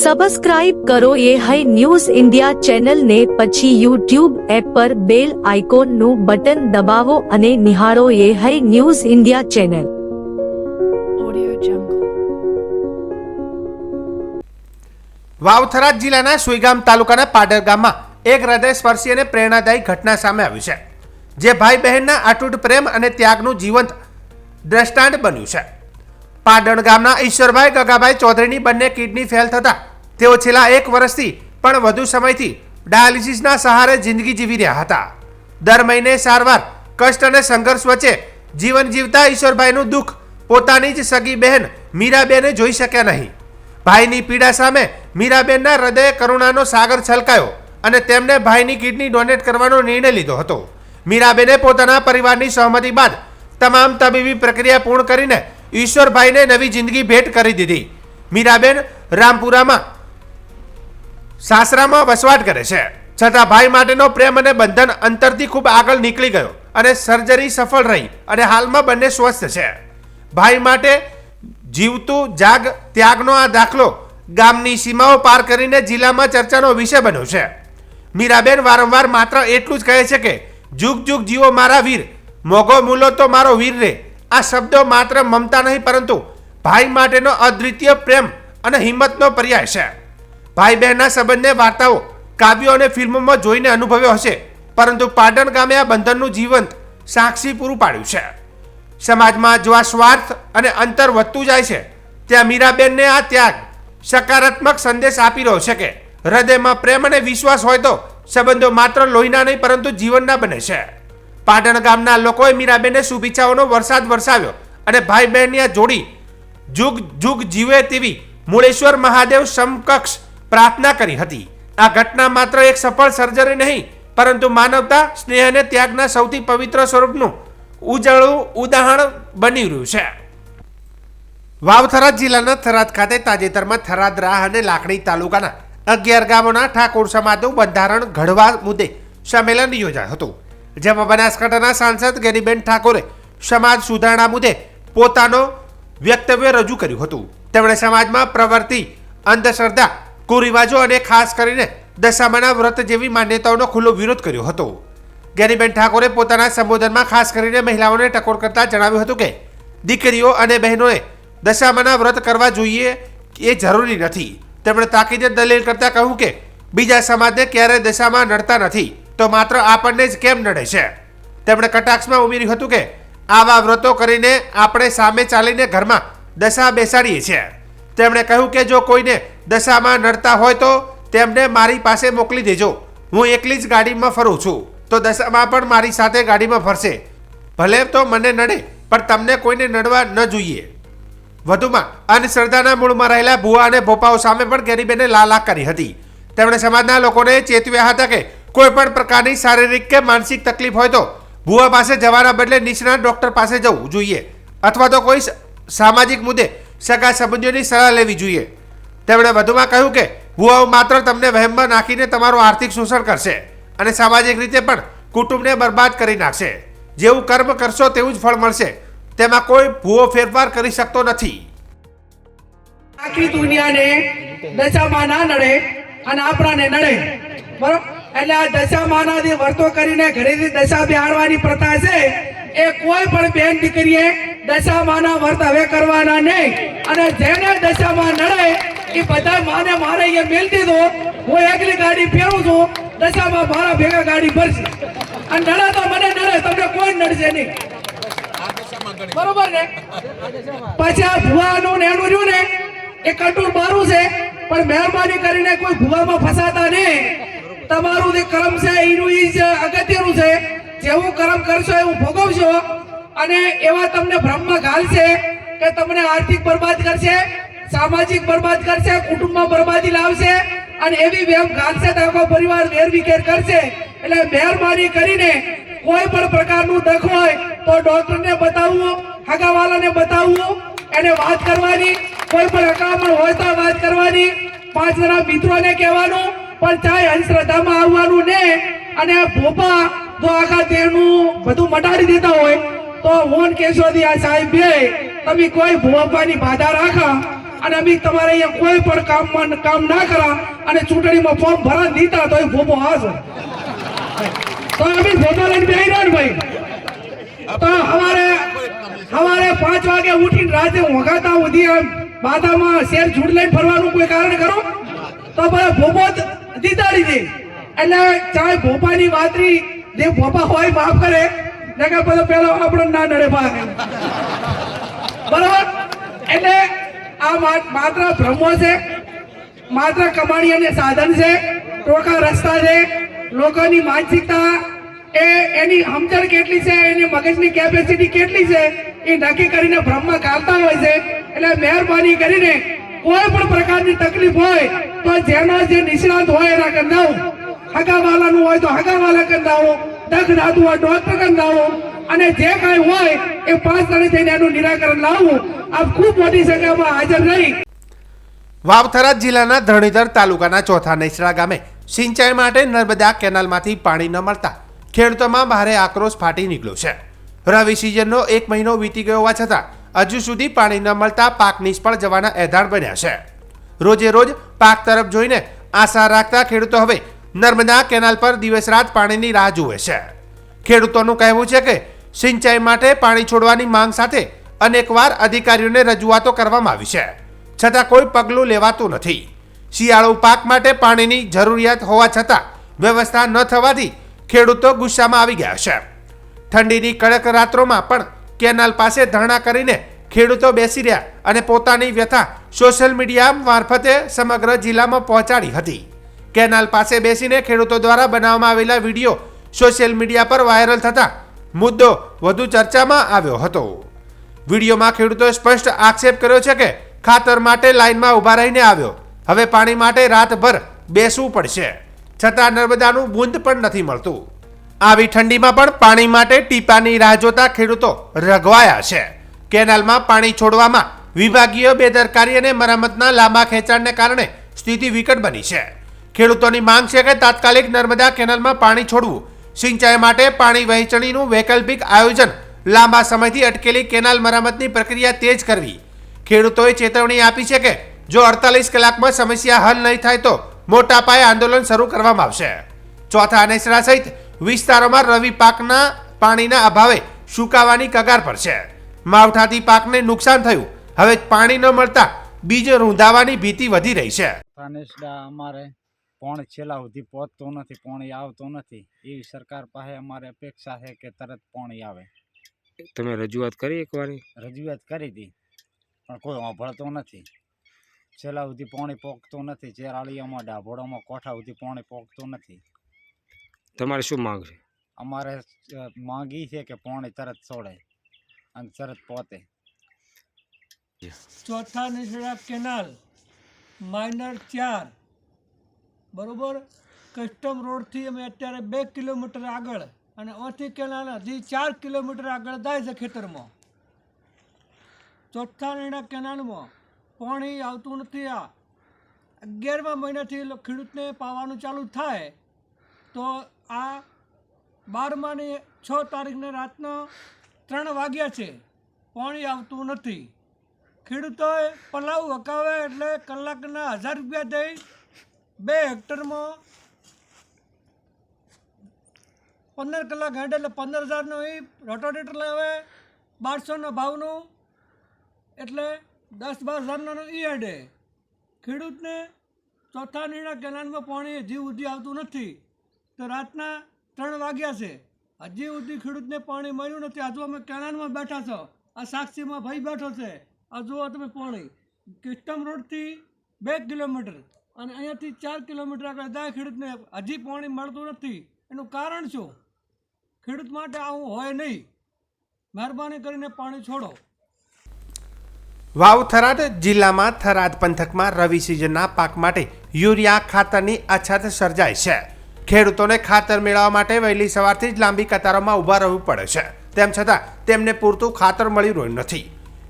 Subscribe કરો એ high news India channel ને પછી યુટ્યુબ એપ પર બેલ આઇકોન નું બટન દબાવો અને નિહાળો એ હાઈ ન્યૂઝ ઇન્ડિયા ચેનલ। વાવ-થરાદ જિલ્લાના સુઈગામ તાલુકાના પાડર ગામમાં એક હૃદયસ્પર્શી અને પ્રેરણાદાયી ઘટના સામે આવી છે, જે ભાઈ બહેનના અતૂટ પ્રેમ અને ત્યાગનું જીવંત દ્રષ્ટાંત બન્યું છે। પાડણ ગામના ઈશ્વરભાઈ ગગાભાઈ ચૌધરીની બંને કિડની ફેલ થતા તેઓ છેલ્લા 1 વર્ષથી પણ વધુ સમયથી ડાયાલિસિસના સહારે જિંદગી જીવી રહ્યા હતા। દર મહિને સારવાર, કષ્ટ અને સંઘર્ષ વચ્ચે જીવન જીવતા ઈશ્વરભાઈનું દુઃખ પોતાની જ સગી બહેન મીરાબેને જોઈ શક્યા નહીં। ભાઈની પીડા સામે મીરાબેનના હૃદયે કરુણાનો સાગર છલકાયો અને તેમણે ભાઈની કિડની ડોનેટ કરવાનો નિર્ણય લીધો હતો। મીરાબેને પોતાના પરિવારની સહમતિ બાદ તમામ તબીબી પ્રક્રિયા પૂર્ણ કરીને ઈશ્વરભાઈને નવી જિંદગી ભેટ કરી દીધી। મીરાબેન રામપુરામાં સાસરામાં વસવાટ કરે છે, છતાં ભાઈ માટેનો પ્રેમ અને બંધન અંતરથી ખૂબ આગળ નીકળી ગયો અને સર્જરી સફળ રહી અને હાલમાં બંને સ્વસ્થ છે। ભાઈ માટે જીવતું જાગ ત્યાગનો આ દાખલો ગામની સીમાઓ પાર કરીને જિલ્લામાં ચર્ચાનો વિષય બન્યો છે। મીરાબેન વારંવાર માત્ર એટલું જ કહે છે કે જુગ જુગ જીવો મારા વીર, મોગો મૂલો તો મારો વીર રે। આ શબ્દો માત્ર મમતા નહીં પરંતુ ભાઈ માટેનો અદ્વિતીય પ્રેમ અને હિંમતનો પર્યાય છે। ભાઈ બહેનના સંબંધને વાર્તાઓ, કાવ્યો અને ફિલ્મોમાં જોઈને અનુભવ્યો હશે, પરંતુ પાટણ ગામે આ બંધનનું જીવંત સાક્ષી પૂરું પાડ્યું છે। સમાજમાં જો આ સ્વાર્થ અને અંતર વધતું જાય છે, ત્યાં મીરાબેનને આ ત્યાગ સકારાત્મક સંદેશ આપી રહ્યો છે કે હૃદયમાં પ્રેમ અને વિશ્વાસ હોય તો સંબંધો માત્ર લોહીના નહીં પરંતુ જીવનના બને છે। પાટણ ગામના લોકોએ મીરાબેનને શુભેચ્છાઓનો વરસાદ વરસાવ્યો અને ભાઈ બહેનની આ જોડી જુગ જુગ જીવે તેવી મૂળેશ્વર મહાદેવ સમકક્ષ પ્રાર્થના કરી હતી। આ ઘટના માત્ર એક સફળ સર્જરી નહીં પરંતુ માનવતા, સ્નેહ અને ત્યાગના સૌથી પવિત્ર સ્વરૂપનું ઉજળું ઉદાહરણ બની રહ્યું છે। વાવ-થરાદ જિલ્લાના થરાદ ખાતે તાજેતરમાં થરાદ રાહ અને લાખણી તાલુકાના 11 ગામોના ઠાકોર સમાજનું બંધારણ ઘડવા મુદ્દે સંમેલન યોજાયું હતું, જેમાં બનાસકાંઠાના સાંસદ ગેનીબેન ઠાકોરે સમાજ સુધારણા મુદ્દે પોતાનો વક્તવ્ય રજૂ કર્યું હતું। તેમણે સમાજમાં પ્રવર્તી અંધશ્રદ્ધા, કુરિવાજો અને ખાસ કરીને દશામાના વ્રત જેવી માન્યતાઓનો ખુલ્લો વિરોધ કર્યો હતો। ગેનીબેન ઠાકોરે પોતાના સંબોધનમાં ખાસ કરીને મહિલાઓને ટકોર કરતા જણાવ્યું હતું કે દીકરીઓ અને બહેનોએ દશામાના વ્રત કરવા જોઈએ એ જરૂરી નથી। તેમણે તાકીદે દલીલ કરતા કહ્યું કે બીજા સમાજને ક્યારેય દશામાં નડતા નથી તો માત્ર આપણને જ કેમ નડે છે। તેમણે કટાક્ષમાં ઉમેર્યું હતું કે આવા વ્રતો કરીને આપણે સામે ચાલીને ઘરમાં દશા બેસાડીએ છીએ। તેમણે કહ્યું કે જો કોઈને દશામાં નડતા હોય તો તેમને મારી પાસે મોકલી દેજો। હું એકલી જ ગાડીમાં ફરું છું તો દશામાં પણ મારી સાથે ગાડીમાં ફરશે, ભલે તો મને નડે પણ તમને કોઈને નડવા ન જોઈએ। વધુમાં અંધશ્રદ્ધાના મૂળમાં રહેલા ભુવા અને ભોપાઓ સામે પણ ગેનીબેને લાલાક કરી હતી। તેમણે સમાજના લોકોને ચેતવ્યા હતા કે કોઈ પણ પ્રકારની શારીરિક કે માનસિક તકલીફ હોય તો ભુવા પાસે જવાના બદલે નિષ્ણાત ડોક્ટર પાસે જવું જોઈએ અથવા તો કોઈ સામાજિક મુદ્દે સગા સંબંધીઓની સલાહ લેવી જોઈએ। તેમણે વધુમાં કહ્યું કે ભુવાઓ માત્ર તમને વહેમમાં નાખીને તમારું આર્થિક શોષણ કરશે અને સામાજિક રીતે પણ કુટુંબને બરબાદ કરી નાખશે। જેવું કર્મ કરશો તેવું જ ફળ મળશે, તેમાં કોઈ ભૂવો ફેરફાર કરી શકતો નથી। આખી દુનિયાને દશામાં ના નડે અને આપણાને નડે, બરોબર? એટલે આ દશામાનાથી વર્તો કરીને ઘરેથી દશા બેહાડવાની પ્રથા છે એ કોઈ પણ બેન દીકરીએ દશામાના વર્ત હવે કરવાના નહીં। અને જેને દશામાં નડે એ બધા માને મારે અહીંયા મેલ દીધો, હું એકલી ગાડી ફેરું છું, દશામાં મારા ભેગા ગાડી ભરશે અને નડે તો મને નડે, તમને કોઈ નડશે નહીં, બરોબર ને? પછી આ ભુવાનું ને એનું રહ્યું ને એ કંટ્રોલ મારું છે, પણ મહેરબાની કરીને કોઈ ભુવામાં ફસાતા નહીં। તમારું જે કર્મ છે એનું એ જ અગત્યનું છે। જેવું કર્મ કરશો એવું ભોગવશો અને એવા તમને ભ્રમમાં ઘાલશે કે તમને આર્થિક બરબાદ કરશે, સામાજિક બરબાદ કરશે, કુટુંબમાં બરબાદી લાવશે અને એવી વેમ ઘાલશે તો આખો પરિવાર વેરવિખેર કરશે। એટલે મહેરબાની કરીને કોઈ પણ પ્રકારનું દખ હોય તો ડોક્ટરને બતાવવું, હગાવાલાને બતાવવું, એને વાત કરવાની, કોઈ પણ અકામણ હોય તો વાત કરવાની, 5 જણા મિત્રોને કહેવાનું, પણ ચાહે અંધશ્રદ્ધામાં આવવાનું ને। અને ભોપા જો આખા દેહનું બધું મટાડી દેતા હોય તો હું કેશોદી આ સાહેબ બે તમે કોઈ ભોપાની બાધા રાખા અને અમે તમારે અહીંયા કોઈ પણ કામ ના કરા અને ચૂંટણીમાં ફોર્મ ભરા દીધા તો એ ભોપો હાશે તો અમે ભોપો લઈને બેહી રહ્યો ને ભાઈ તો સવારે 5 વાગે ઉઠીને રાતે ઊંઘાતા સુધી એમ બાધામાં શેર ઝૂડ લઈને ફરવાનું કોઈ કારણ કરો તો બધા ભોપો દીધાડી દે એટલે ચાહે ભોપાની વાતરી જે ભોપા હોય માફ કરે નકર બધો પેલો આપણો ના નડે ભાઈ બરાબર એટલે આ માત્ર ભ્રમો છે માત્ર કમાણી અને સાધન છે ટોકા રસ્તા છે લોકોની માનસિકતા એની સમજણ કેટલી છે એની મગજની કેપેસિટી કેટલી છે એ નક્કી કરીને ભ્રમમાં કાઢતા હોય છે એટલે મહેરબાની કરીને કોઈ પણ પ્રકારની તકલીફ હોય તો જેનો જે નિષ્ણાત હોય એના કંદાઓ હગાવાલાનું હોય તો હગાવાલા કંદાઓ દખ દાતું હોય ડોક્ટર કંદાઓ અને જે કાંઈ હોય એ 5 જણે થઈને એનું નિરાકરણ લાવવું આ ખૂબ મોટી સંખ્યામાં હાજર રહી વાવ-થરાદ જિલ્લાના ધરણીધર તાલુકાના ચોથા નેસડા ગામે સિંચાઈ માટે નર્મદા કેનાલમાંથી પાણી ન મળતા ખેડૂતોમાં ભારે આક્રોશ ફાટી નીકળ્યો છે. રવિ સિઝનનો 1 મહિનો વીતી ગયો હોવા છતાં હજુ સુધી પાણી ન મળતા પાક નિષ્ફળ જવાના એધાણ બન્યા છે. રોજે રોજ પાક તરફ જોઈને આશા રાખતા ખેડૂતો હવે નર્મદા કેનાલ પર દિવસ રાત પાણીની રાહ જુએ છે. ખેડૂતોનું કહેવું છે કે સિંચાઈ માટે પાણી છોડવાની માંગ સાથે અનેકવાર અધિકારીઓને રજૂઆતો કરવામાં આવી છે, છતાં કોઈ પગલું લેવાતું નથી. શિયાળુ પાક માટે પાણીની જરૂરિયાત હોવા છતાં વ્યવસ્થા ન થવાથી ખેડૂતો ગુસ્સામાં આવી ગયા છે. ઠંડીની કડક રાત્રોમાં પણ કેનાલ પાસે ધરણા કરીને ખેડૂતો બેસી રહ્યા અને પોતાની વ્યથા સોશિયલ મીડિયા મારફતે સમગ્ર જિલ્લામાં પહોંચાડી હતી. કેનાલ પાસે બેસીને ખેડૂતો દ્વારા બનાવવામાં આવેલા વિડીયો સોશિયલ મીડિયા પર વાયરલ થતા મુદ્દો વધુ ચર્ચામાં આવ્યો હતો. વિડીયોમાં ખેડૂતોએ સ્પષ્ટ આક્ષેપ કર્યો છે કે ખાતર માટે લાઇનમાં ઊભા રહીને આવ્યો, હવે પાણી માટે રાતભર બેસવું પડશે, છતાં નર્મદાનું બૂંદ પણ નથી મળતું. આવી ઠંડીમાં પણ પાણી માટે ટીપાની રાહ જોતા ખેડૂતો રઘવાયા છે. કેનાલમાં પાણી છોડવામાં વિભાગીય બેદરકારી અને મરામતના લાંબા ખેંચાણને કારણે સ્થિતિ વિકટ બની છે. ખેડૂતોની માંગ છે કે તાત્કાલિક નર્મદા કેનાલમાં પાણી છોડવું, સિંચાઈ માટે પાણી વહેંચણીનું વૈકલ્પિક આયોજન, લાંબા સમયથી અટકેલી કેનાલ મરામતની પ્રક્રિયા તેજ કરવી. ખેડૂતોએ ચેતવણી આપી છે કે જો 48 કલાકમાં સમસ્યા હલ નહીં થાય તો મોટા પાયે આંદોલન શરૂ કરવામાં આવશે. ચોથા નેસડા સહિત વિસ્તારોમાં રવિ પાકના પાણીના અભાવે સુકાવાની કગાર પર છે. માવઠાથી પાકને નુકસાન થયું, હવે પાણી ન મળતા બીજ રૂંધાવાની ભીતિ વધી રહી છે. અમારે પાણી છેલ્લા સુધી પહોંચતું નથી, પાણી આવતું નથી. એવી સરકાર પાસે અમારે અપેક્ષા છે કે તરત પાણી આવે. તમે રજૂઆત કરી એકવાર? રજૂઆત કરી હતી પણ કોઈ સાંભળતો નથી. છેલ્લા સુધી પાણી પોકતું નથી. ચેરાળીઓમાં ડાભોળોમાં કોઠા સુધી પાણી પોકતું નથી. તમારે શું માંગ છે? અમારે માંગી છે કે પાણી તરત છોડે અને તરત પહોંચે. ચોથા નેસડા કેનાલ માઇનર 4 બરોબર કસ્ટમ રોડથી અમે અત્યારે 2 કિલોમીટર આગળ અને ઓથી કેનાલ હજી 4 કિલોમીટર આગળ જાય છે ખેતરમાં. ચોથા નેસડા કેનાલમાં પાણી આવતું નથી. આ 11મા મહિનાથી ખેડૂતને પાવાનું ચાલુ થાય તો આ 12માની 6 તારીખને રાતના 3 વાગ્યા છે, પાણી આવતું નથી. ખેડૂતોએ પલાવ હકાવે એટલે કલાકના 1000 રૂપિયા દઈ 2 હેક્ટરમાં 15 કલાક હેડે એટલે 15,000નો એ રોટાવેટર લાવે 1200ના ભાવનું, એટલે 10-12,000નો એ હેડે. ખેડૂતને ચોથા નેસડા કેનાલમાં પાણી હજી સુધી આવતું નથી. તો રાતના 3 વાગ્યા છે, હજી સુધી ખેડૂતને પાણી મળ્યું નથી. હજુ અમે કેનાલમાં બેઠા છો, આ સાક્ષીમાં ભાઈ બેઠો છે, આ જુઓ તમે પાણી કસ્ટમ રોડથી 2 કિલોમીટર અને અહીંયાથી 4 કિલોમીટર આગળ જાય ખેડૂતને હજી પાણી મળતું નથી. એનું કારણ શું? ખેડૂત માટે આવું હોય નહીં. મહેરબાની કરીને પાણી છોડો. વાવ-થરાદ જિલ્લામાં થરાદ પંથકમાં રવિ સિઝનના પાક માટે યુરિયા ખાતરની અછત સર્જાય છે. ખેડૂતોને ખાતર મેળવવા માટે વહેલી સવારથી જ લાંબી કતારોમાં ઊભા રહેવું પડે છે. તેમ છતાં તેમને પૂરતું ખાતર મળી રહ્યું નથી.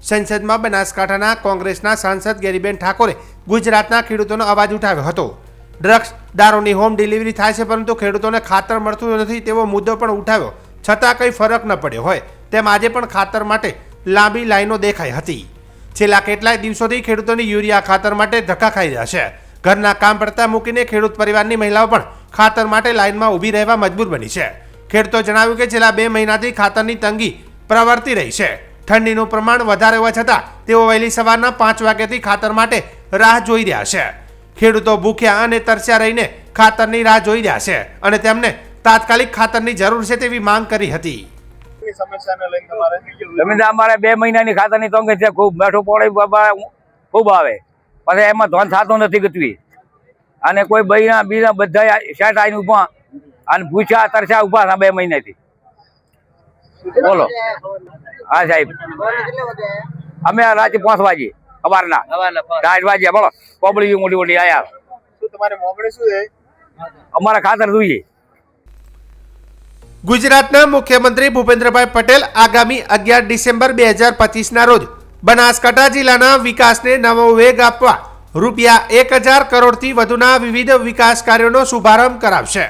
સંસદમાં બનાસકાંઠાના કોંગ્રેસના સાંસદ ગેરીબેન ઠાકોરે ગુજરાતના ખેડૂતોનો અવાજ ઉઠાવ્યો હતો. ડ્રગ્સ, દારૂની હોમ ડિલિવરી થાય છે પરંતુ ખેડૂતોને ખાતર મળતું નથી તેવો મુદ્દો પણ ઉઠાવ્યો, છતાં કંઈ ફરક ન પડ્યો હોય તેમ આજે પણ ખાતર માટે લાંબી લાઈનો દેખાઈ હતી. છેલ્લા કેટલાય દિવસોથી ખેડૂતોની યુરિયા ખાતર માટે ધક્કા ખાઈ રહ્યા છે. ઘરના કામ પડતા મૂકીને ખેડૂત પરિવારની મહિલાઓ પણ ખાતર માટે લાઇનમાં ઊભી રહેવા મજબૂર બની છે. ખેડૂતો જણાવ્યું કે છેલ્લા 2 મહિનાથી ખાતરની તંગી પ્રવર્તી રહી છે. ઠંડીનું પ્રમાણ વધારે હોવા છતાં તેઓ વહેલી સવારના 5 વાગ્યાથી ખાતર માટે રાહ જોઈ રહ્યા છે. ખેડૂતો ભૂખ્યા અને તરસ્યા રહીને ખાતરની રાહ જોઈ રહ્યા છે અને તેમને તાત્કાલિક ખાતરની જરૂર છે તેવી માંગ કરી હતી. જમીન અમારે 2 મહિનાની ખાતરની તંગી છે. ખૂબ બેઠું પાણી ખૂબ આવે, પછી એમાં ધોન થતું નથી ગતવી. અને કોઈ બીજા બધા શેઠ આવીને ઉભા અને પૂછ્યા તરસ્યા ઉભા હતા 2 મહિનાથી. બોલો. હા સાહેબ, અમે રાતે 5 વાગે સવારના 4 વાગે બોલો કોબળી મોટી મોટી આયા. અમારે ખાતર જોઈએ. ગુજરાતના મુખ્યમંત્રી ભૂપેન્દ્રભાઈ પટેલ આગામી 11 ડિસેમ્બર 2025ના રોજ બનાસકાંઠા જિલ્લાના વિકાસને નવો વેગ આપવા રૂપિયા 1000 કરોડથી વધુના વિવિધ વિકાસ કાર્યોનો શુભારંભ કરાવશે.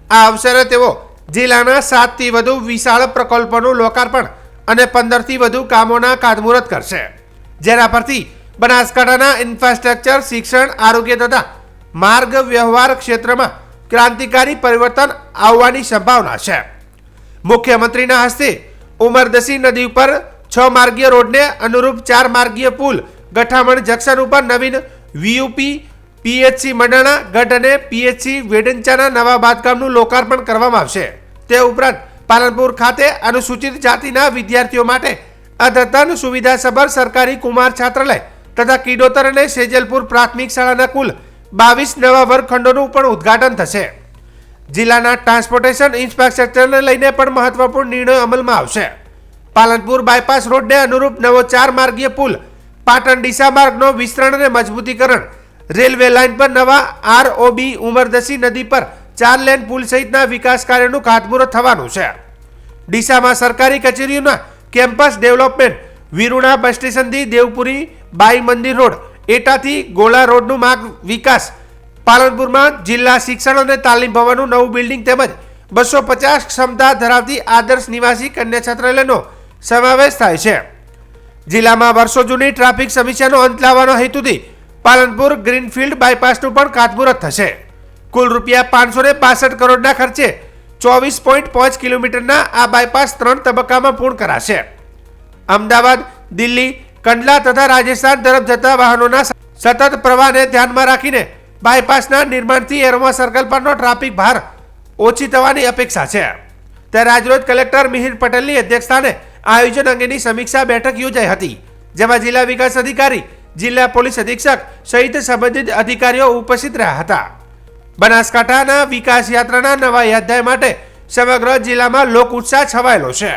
આ અવસરે તેઓ જિલ્લાના 7થી વધુ વિશાળ પ્રકલ્પોનું લોકાર્પણ અને 15થી વધુ કામોના ખાતમુહૂર્ત કરશે, જેના પરથી બનાસકાંઠાના ઇન્ફ્રાસ્ટ્રક્ચર, શિક્ષણ, આરોગ્ય તથા માર્ગ વ્યવહાર ક્ષેત્રમાં ક્રાંતિકારી પરિવર્તન આવવાની સંભાવના છે. મુખ્યમંત્રીના હસ્તે ઉમરદસી નદી ઉપર 6 માર્ગીય રોડને અનુરૂપ 4 માર્ગીય પુલ, ગઠામણ જંકશન ઉપર નવીન વીયુપી, પીએચસી મડાણા ગઢ અને પીએચસી વેડંચાના નવા બાંધકામનું લોકાર્પણ કરવામાં આવશે. તે ઉપરાંત પાલનપુર ખાતે અનુસૂચિત જાતિના વિદ્યાર્થીઓ માટે અદ્યતન સુવિધાસભર સરકારી કુમાર છાત્રાલય તથા કિડોતર અને સેજલપુર પ્રાથમિક શાળાના કુલ 22 નવા વર્ગખંડોનું પણ ઉદ્ઘાટન થશે. જિલ્લાના ટ્રાન્સપોર્ટેશન ઇન્ફ્રાસ્ટ્રક્ચરને લઈને પણ મહત્વપૂર્ણ નિર્ણયો અમલમાં આવશે. પાલનપુર બાયપાસ રોડને અનુરૂપ નવો 4 માર્ગીય પુલ, પાટણ ડીસા માર્ગનો વિસ્તરણ અને મજબૂતીકરણ, રેલવે લાઇન પર નવા ROB, ઉમરદસી નદી પર 4 લેન પુલ સહિતના વિકાસ કાર્યોનું ખાતમુહૂર્ત થવાનું છે. ડીસામાં સરકારી કચેરીઓના કેમ્પસ ડેવલપમેન્ટ, વિરુણા બસ સ્ટેશનથી દેવપુરી બાઈ મંદિર રોડ, એટાથી ગોળા રોડનું માર્ગ વિકાસ, પાલનપુરમાં જિલ્લા શિક્ષણ અને તાલીમ ભવનનું નવું બિલ્ડિંગ તેમજ 250 ક્ષમતા ધરાવતી આદર્શ નિવાસી કન્યા છાત્રાલયનો સમાવેશ થાય છે. જિલ્લામાં વર્ષો જૂની ટ્રાફિક સમસ્યાનો અંત લાવવાનો હેતુથી પાલનપુર ગ્રીનફિલ્ડ બાયપાસનું પણ ખાતમુહૂર્ત થશે. કુલ રૂપિયા 562 કરોડના ખર્ચે 24.5 કિલોમીટરના આ બાયપાસ 3 તબક્કામાં પૂર્ણ કરાશે. અમદાવાદ, દિલ્હી, કંડલા તથા રાજસ્થાન તરફ જતા વાહનોના સતત પ્રવાહને ધ્યાનમાં રાખીને બાયપાસના નિર્માણથી એરોમા સર્કલ પરનો ટ્રાફિક ભાર ઓછી થવાની અપેક્ષા છે. ત્યારે આજરોજ કલેક્ટર મિહિર પટેલની અધ્યક્ષસ્થાને આયોજન અંગેની સમીક્ષા બેઠક યોજાઈ હતી, જેમાં જિલ્લા વિકાસ અધિકારી, જિલ્લા પોલીસ અધિક્ષક સહિત સંબંધિત અધિકારીઓ ઉપસ્થિત રહ્યા હતા. બનાસકાંઠાના વિકાસ યાત્રાના નવા અધ્યાય માટે સમગ્ર જિલ્લામાં લોક ઉત્સાહ છવાયેલો છે.